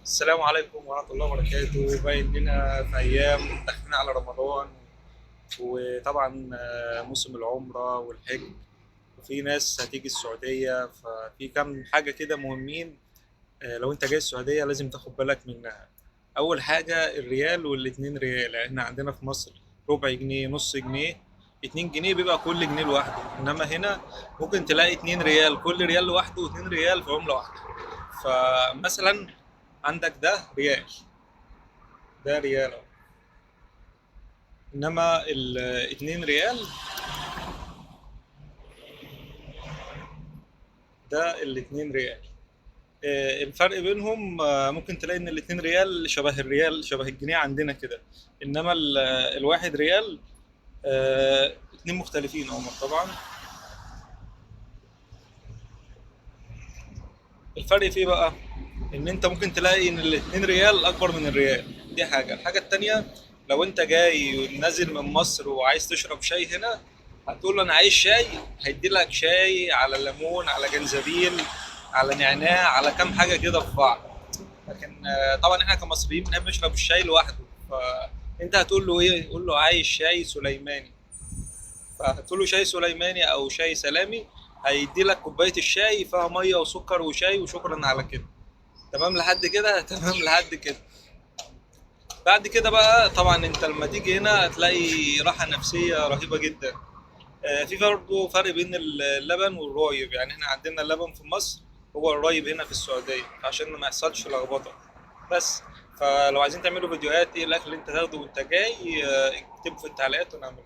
السلام عليكم ورحمة الله وبركاته. باين لنا في أيام داخلين على رمضان، وطبعا موسم العمرة والحج، وفي ناس هتيجي السعودية، ففي كام حاجة كده مهمين. لو أنت جاي السعودية لازم تاخد بالك منها. أول حاجة الريال والاتنين ريال، يعني احنا عندنا في مصر ربع جنيه، نص جنيه، 2 جنيه بيبقى كل جنيه لوحده، إنما هنا ممكن تلاقي 2 ريال، كل ريال لوحده، و2 ريال في عملة واحدة. فمثلا عندك ده ريال، ده ريال أهو. انما الاتنين ريال، ده الاتنين ريال. الفرق بينهم ممكن تلاقي ان الاتنين ريال شبه الريال، شبه الجنيه عندنا كده. انما الواحد ريال. اتنين مختلفين عمر طبعا. الفرق في ايه بقى؟ ان انت ممكن تلاقي ان الاتنين ريال اكبر من الريال. دي الحاجة التانية، لو انت جاي نازل من مصر وعايز تشرب شاي هنا، هتقول له انا عايز شاي، هيدي لك شاي على ليمون على جنزبيل على نعناع على كام حاجة كده في بعض. لكن طبعا احنا كمصريين بنحب نشرب الشاي لوحده. فانت هتقول له ايه؟ قول له عايز شاي سليماني. فهتقول له شاي سليماني او شاي سلامي، هيدي لك كوباية الشاي فيها مية وسكر وشاي وشكرا على كده. تمام لحد كده تمام لحد كده. بعد كده بقى طبعا انت لما تيجي هنا هتلاقي راحة نفسية رهيبة جدا. في برضه فرق بين اللبن والرايب، يعني احنا عندنا اللبن في مصر، هو الرايب هنا في السعودية، عشان ما يحصلش لخبطة بس. فلو عايزين تعملوا فيديوهات ايه الاكل اللي انت تاخده وانت جاي، اكتبوا في التعليقات ونعمل